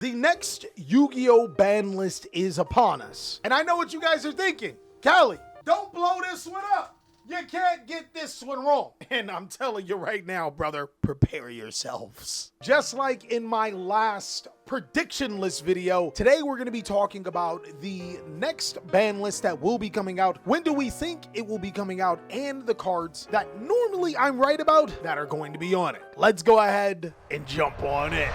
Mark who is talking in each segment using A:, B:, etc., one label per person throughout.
A: The next Yu-Gi-Oh! Ban list is upon us. And I know what you guys are thinking. Cali, don't blow this one up. You can't get this one wrong. And I'm telling you right now, brother, prepare yourselves. Just like in my last prediction list video, today we're going to be talking about the next ban list that will be coming out. When do we think it will be coming out? And the cards that normally I'm right about that are going to be on it. Let's go ahead and jump on it.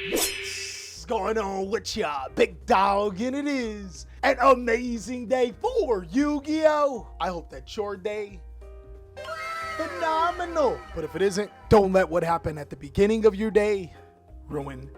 A: What's going on with ya, big dog? And it is an amazing day for Yu-Gi-Oh! I hope that's your day phenomenal. But if it isn't, don't let what happened at the beginning of your day ruin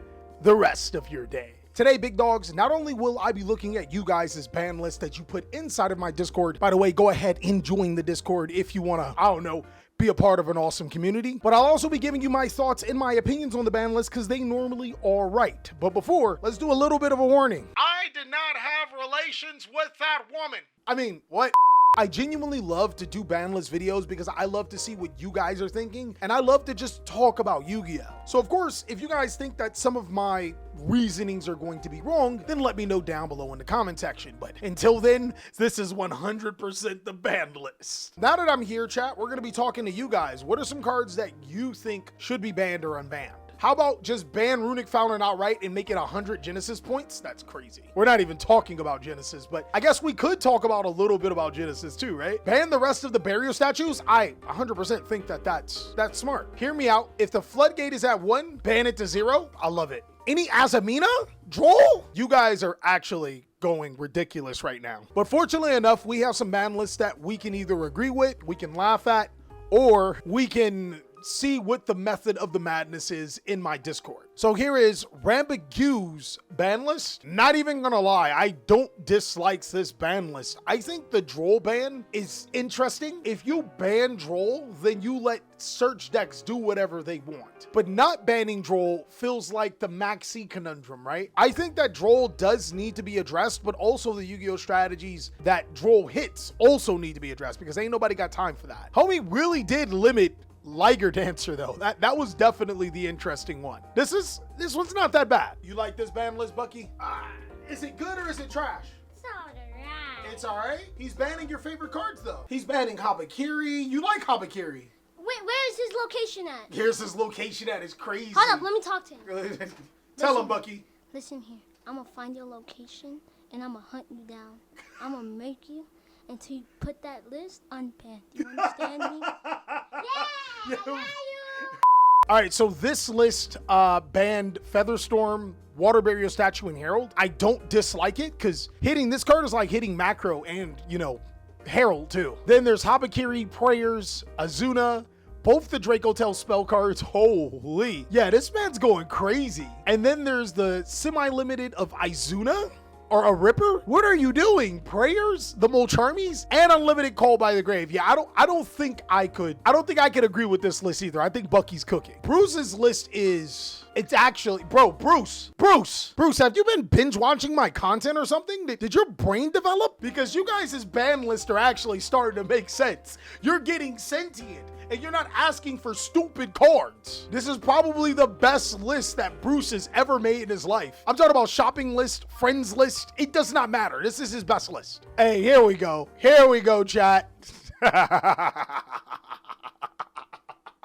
A: the rest of your day. Today, big dogs, not only will I be looking at you guys' ban list that you put inside of my Discord. By the way, go ahead and join the Discord if you want to, I don't know, be a part of an awesome community. But I'll also be giving you my thoughts and my opinions on the ban list because they normally are right. But before, let's do a little bit of a warning. I did not have relations with that woman. I mean, what? I genuinely love to do ban list videos because I love to see what you guys are thinking, and I love to just talk about Yu-Gi-Oh! So of course, if you guys think that some of my reasonings are going to be wrong, then let me know down below in the comment section. But until then, this is 100% the ban list. Now that I'm here, chat, we're going to be talking to you guys. What are some cards that you think should be banned or unbanned? How about just ban Runic Fountain outright and make it 100 Genesis points? That's crazy. We're not even talking about Genesis, but I guess we could talk about a little bit about Genesis too, right? Ban the rest of the burial statues? I 100% think that that's smart. Hear me out. If the Floodgate is at 1, ban it to 0. I love it. Any Azamina? Droll? You guys are actually going ridiculous right now. But fortunately enough, we have some ban lists that we can either agree with, we can laugh at, or we can see what the method of the madness is in my Discord. So here is Rambigue's ban list. Not even gonna lie, I don't dislike this ban list. I think the Droll ban is interesting. If you ban Droll, then you let search decks do whatever they want. But not banning Droll feels like the Maxi conundrum, right? I think that Droll does need to be addressed, but also the Yu-Gi-Oh! Strategies that Droll hits also need to be addressed because ain't nobody got time for that. Homie really did limit Liger Dancer though. That was definitely the interesting one. This one's not that bad. You like this ban list, Bucky? Is it good or is it trash?
B: It's alright.
A: It's alright? He's banning your favorite cards though. He's banning Habakiri. You like Habakiri.
B: Wait, where's his location at?
A: Here's his location at. It's crazy.
B: Hold up, let me talk to him.
A: Tell him, Bucky.
B: Listen here. I'm gonna find your location and I'm gonna hunt you down. I'm gonna make you until you put that list unbanned. You understand me? Yeah, I got you.
A: All right, so this list banned Featherstorm, Water Barrier Statue, and Herald. I don't dislike it because hitting this card is like hitting Macro and, you know, Herald too. Then there's Habakiri, Prayers, Azuna, both the Draco Tail spell cards. Holy. Yeah, this man's going crazy. And then there's the semi-limited of Izuna. Or a Ripper? What are you doing? Prayers, the Molcharmies, and Unlimited Call by the Grave. Yeah, I don't think I could agree with this list either. I think Bucky's cooking. Bruce's list is, it's actually, bro, Bruce, have you been binge watching my content or something? Did your brain develop? Because you guys' ban list are actually starting to make sense. You're getting sentient. And you're not asking for stupid cards. This is probably the best list that Bruce has ever made in his life. I'm talking about shopping list, friends list. It does not matter. This is his best list. Hey, here we go. Here we go, chat.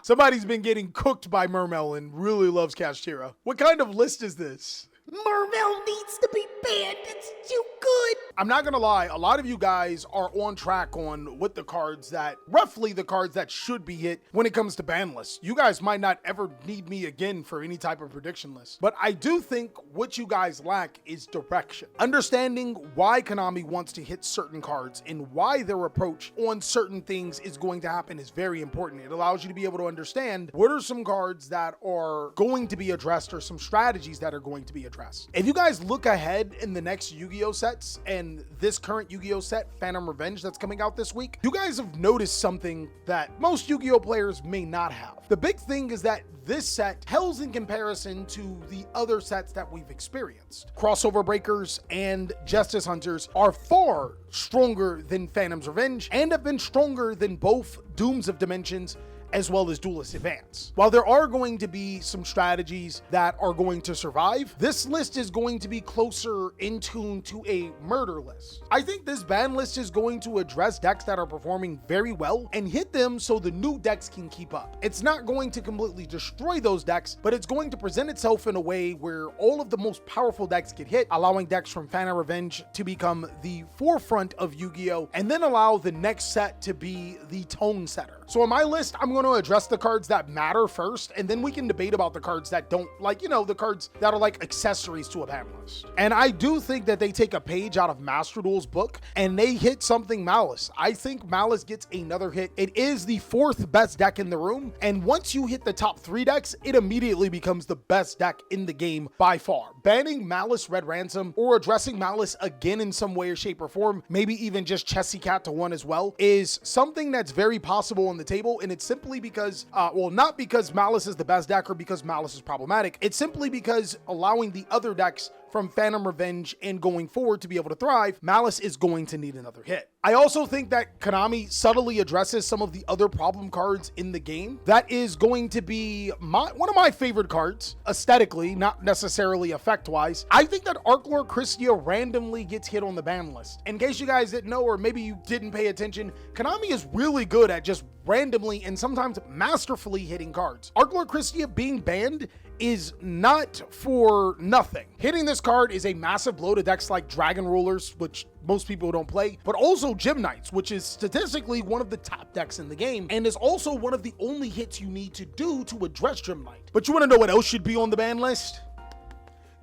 A: Somebody's been getting cooked by Mermel and really loves Kashtira. What kind of list is this?
B: Mermel needs to be banned. It's too good.
A: I'm not gonna lie, a lot of you guys are on track on what the cards that, roughly the cards that should be hit when it comes to ban lists. You guys might not ever need me again for any type of prediction list, but I do think what you guys lack is direction. Understanding why Konami wants to hit certain cards and why their approach on certain things is going to happen is very important. It allows you to be able to understand what are some cards that are going to be addressed or some strategies that are going to be addressed. If you guys look ahead in the next Yu-Gi-Oh sets and this current Yu-Gi-Oh set, Phantom Revenge, that's coming out this week, you guys have noticed something that most Yu-Gi-Oh players may not have. The big thing is that this set pales in comparison to the other sets that we've experienced. Crossover Breakers and Justice Hunters are far stronger than Phantom's Revenge and have been stronger than both Dooms of Dimensions as well as Duelist Advance. While there are going to be some strategies that are going to survive, this list is going to be closer in tune to a murder list. I think this ban list is going to address decks that are performing very well and hit them so the new decks can keep up. It's not going to completely destroy those decks, but it's going to present itself in a way where all of the most powerful decks get hit, allowing decks from Phantom Revenge to become the forefront of Yu-Gi-Oh! And then allow the next set to be the tone setter. So on my list, I'm going to address the cards that matter first, and then we can debate about the cards that don't, like, you know, the cards that are like accessories to a ban list. And I do think that they take a page out of Master Duel's book and they hit something Malice. I think Malice gets another hit. It is the 4th best deck in the room, and once you hit the top 3 decks, it immediately becomes the best deck in the game by far. Banning Malice Red Ransom or addressing Malice again in some way or shape or form, maybe even just Chessy Cat to 1 as well, is something that's very possible on the table, and it's simply because, well, not because Malice is the best deck or because Malice is problematic. It's simply because allowing the other decks from Phantom Revenge and going forward to be able to thrive, Malice is going to need another hit. I also think that Konami subtly addresses some of the other problem cards in the game. That is going to be one of my favorite cards, aesthetically, not necessarily effect-wise. I think that Arc Lord Christia randomly gets hit on the ban list. In case you guys didn't know, or maybe you didn't pay attention, Konami is really good at just randomly and sometimes masterfully hitting cards. Arc Lord Christia being banned is not for nothing. Hitting this card is a massive blow to decks like Dragon Rulers, which most people don't play, but also Gym Knights, which is statistically one of the top decks in the game and is also one of the only hits you need to do to address Gym Knight. But you want to know what else should be on the ban list?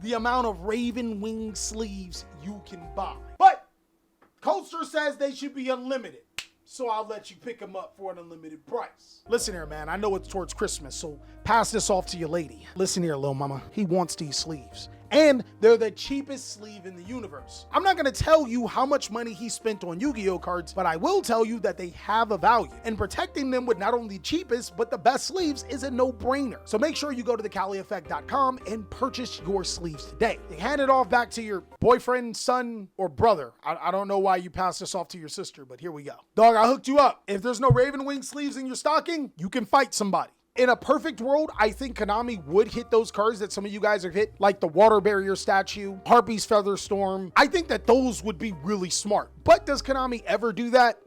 A: The amount of Raven Wing sleeves you can buy. But Coaster says they should be unlimited, so I'll let you pick them up for an unlimited price. Listen here, man, I know it's towards Christmas, so pass this off to your lady. Listen here, little mama, he wants these sleeves. And they're the cheapest sleeve in the universe. I'm not gonna tell you how much money he spent on Yu-Gi-Oh cards, but I will tell you that they have a value. And protecting them with not only the cheapest, but the best sleeves is a no-brainer. So make sure you go to TheCaliEffect.com and purchase your sleeves today. You hand it off back to your boyfriend, son, or brother. I don't know why you passed this off to your sister, but here we go. Dog, I hooked you up. If there's no Raven Wing sleeves in your stocking, you can fight somebody. In a perfect world, I think Konami would hit those cards that some of you guys have hit, like the Water Barrier statue, Harpy's Feather Storm. I think that those would be really smart. But does Konami ever do that?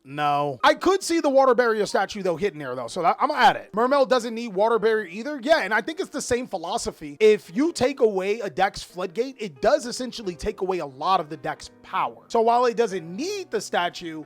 A: No. I could see the Water Barrier statue, though, hitting there, though, so I'm at it. Mermel doesn't need Water Barrier either. Yeah, and I think it's the same philosophy. If you take away a deck's Floodgate, it does essentially take away a lot of the deck's power. So while it doesn't need the statue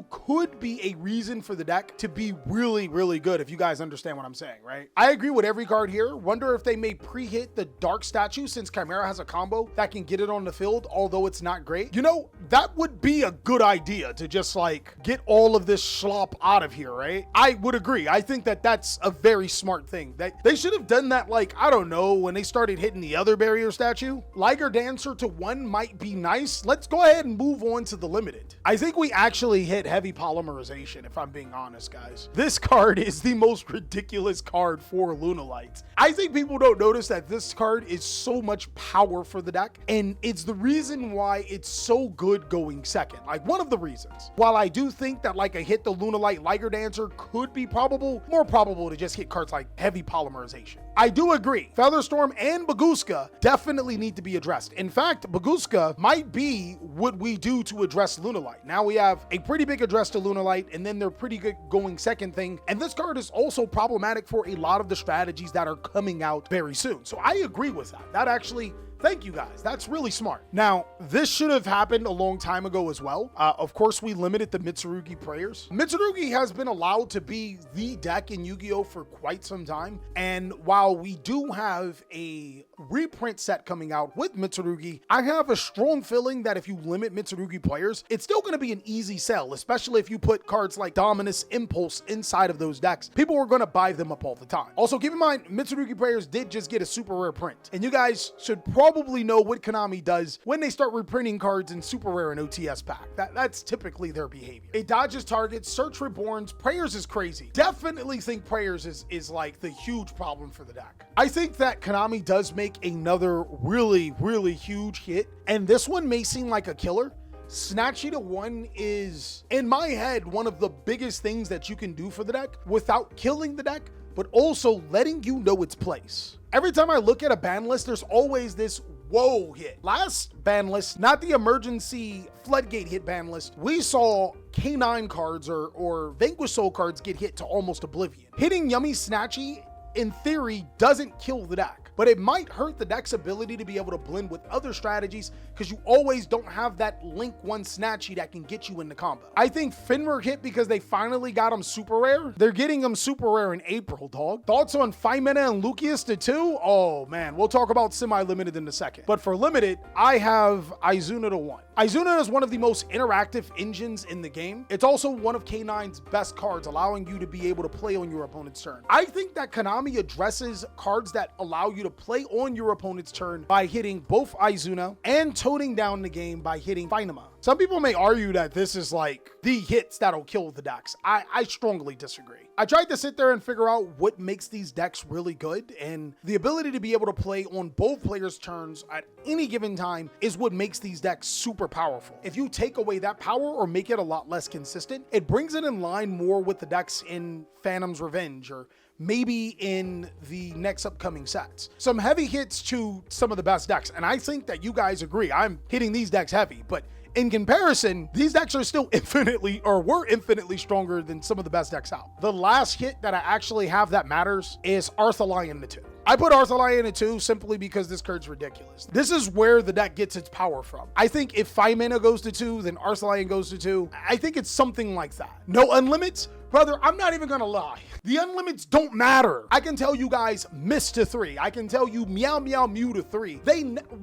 A: could be a reason for the deck to be really, really good, if you guys understand what I'm saying, right? I agree with every card here. Wonder if they may pre-hit the Dark statue since Chimera has a combo that can get it on the field, although it's not great. You know, that would be a good idea to just like get all of this slop out of here, right? I would agree. I think that that's a very smart thing. That they should have done that, like, I don't know, when they started hitting the other barrier statue. Liger Dancer to 1 might be nice. Let's go ahead and move on to the limited. I think we actually hit heavy polymerization, if I'm being honest, guys. This card is the most ridiculous card for Lunalight. I think people don't notice that this card is so much power for the deck, and it's the reason why it's so good going second. Like, one of the reasons. While I do think that like a hit the Lunalight Liger Dancer could be probable, more probable to just hit cards like heavy polymerization. I do agree. Featherstorm and Baguska definitely need to be addressed. In fact, Baguska might be what we do to address Lunalight. Now we have a pretty big address to Lunalight, and then they're pretty good going second thing. And this card is also problematic for a lot of the strategies that are coming out very soon. So I agree with that. That actually, thank you guys. That's really smart. Now, this should have happened a long time ago as well. Of course, we limited the Mitsurugi prayers. Mitsurugi has been allowed to be the deck in Yu-Gi-Oh! For quite some time. And while we do have a reprint set coming out with Mitsurugi, I have a strong feeling that if you limit Mitsurugi players, it's still going to be an easy sell, especially if you put cards like Dominus, Impulse inside of those decks. People are going to buy them up all the time. Also, keep in mind, Mitsurugi players did just get a super rare print, and you guys should probably know what Konami does when they start reprinting cards in super rare and OTS pack. That's typically their behavior. It dodges targets, search reborns. Prayers is crazy. Definitely think Prayers is like the huge problem for the deck. I think that Konami does make another really, really huge hit, and this one may seem like a killer, Snatchy to 1 is, in my head, one of the biggest things that you can do for the deck without killing the deck, but also letting you know its place. Every time I look at a ban list, there's always this whoa hit. Last ban list, not the emergency Floodgate hit ban list, we saw K9 cards or Vanquish Soul cards get hit to almost oblivion. Hitting Yummy Snatchy, in theory, doesn't kill the deck, but it might hurt the deck's ability to be able to blend with other strategies because you always don't have that Link 1 Snatchy that can get you in the combo. I think Finmer hit because they finally got him super rare. They're getting him super rare in April, dog. Thoughts on Fimena and Lucius to 2? Oh man, we'll talk about semi-limited in a second. But for limited, I have Izuna to 1. Izuna is one of the most interactive engines in the game. It's also one of K9's best cards, allowing you to be able to play on your opponent's turn. I think that Konami addresses cards that allow you to play on your opponent's turn by hitting both Izuna and toning down the game by hitting Finema. Some people may argue that this is like the hits that'll kill the decks. I strongly disagree. I tried to sit there and figure out what makes these decks really good, and the ability to be able to play on both players' turns at any given time is what makes these decks super powerful. If you take away that power or make it a lot less consistent, it brings it in line more with the decks in Phantom's Revenge or maybe in the next upcoming sets. Some heavy hits to some of the best decks, and I think that you guys agree. I'm hitting these decks heavy, but in comparison, these decks are still were infinitely stronger than some of the best decks out. The last hit that I actually have that matters is Arthalion to 2. I put Arthalion at 2 simply because this card's ridiculous. This is where the deck gets its power from. I think if Fimena goes to 2, then Arthalion goes to 2. I think it's something like that. No unlimits? Brother, I'm not even gonna lie. The unlimits don't matter. I can tell you guys Mist to 3. I can tell you Meow Meow Mew to 3.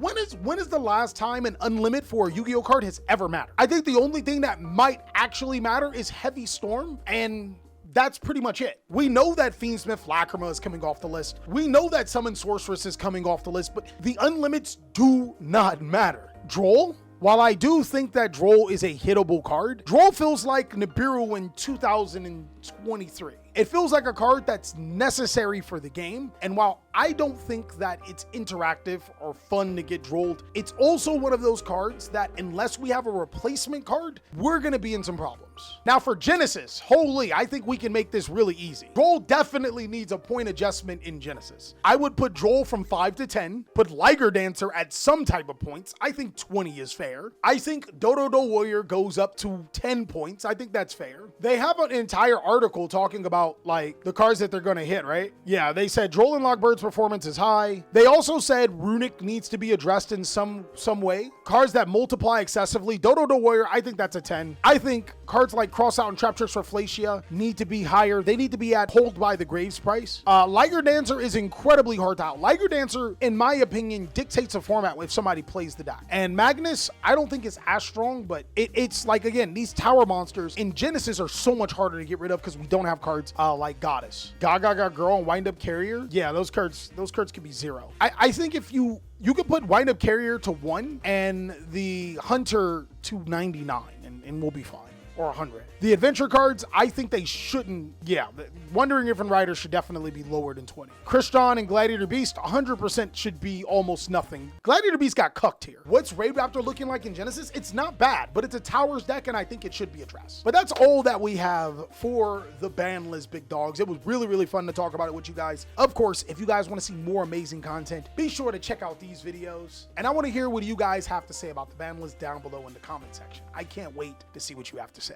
A: When is the last time an unlimit for a Yu-Gi-Oh card has ever mattered? I think the only thing that might actually matter is Heavy Storm, and that's pretty much it. We know that Fiendsmith Lacrima is coming off the list. We know that Summon Sorceress is coming off the list, but the unlimits do not matter. Droll? While I do think that Droll is a hittable card, Droll feels like Nibiru in 2023. It feels like a card that's necessary for the game, and while I don't think that it's interactive or fun to get drolled, it's also one of those cards that unless we have a replacement card, we're gonna be in some problems. Now for Genesis, holy, I think we can make this really easy. Droll definitely needs a point adjustment in Genesis. I would put Droll from 5 to 10, put Liger Dancer at some type of points. I think 20 is fair. I think Dodo Warrior goes up to 10 points. I think that's fair. They have an entire article talking about like the cards that they're going to hit, right? Yeah, they said Droll and Lockbird's performance is high. They also said Runic needs to be addressed in some way. Cards that multiply excessively. Dodo Warrior, I think that's a 10. I think cards like Crossout and Trap Tricks for Flacia need to be higher. They need to be at Hold by the Graves price. Liger Dancer is incredibly hard to out. Liger Dancer, in my opinion, dictates a format if somebody plays the deck. And Magnus, I don't think is as strong, but it's like, again, these tower monsters in Genesis are so much harder to get rid of because we don't have cards like Goddess. Gaga Girl and Wind Up Carrier. Yeah, those cards could be 0. I think if you could put Wind Up Carrier to 1 and the Hunter to 99 and we'll be fine. Or 100. The adventure cards, I think they shouldn't. Yeah, Wandering If and Rider should definitely be lower than 20. Crystron and Gladiator Beast, 100% should be almost nothing. Gladiator Beast got cucked here. What's Raid Raptor looking like in Genesis? It's not bad, but it's a Towers deck, and I think it should be addressed. But that's all that we have for the ban list, big dogs. It was really, really fun to talk about it with you guys. Of course, if you guys want to see more amazing content, be sure to check out these videos. And I want to hear what you guys have to say about the ban list down below in the comment section. I can't wait to see what you have to say.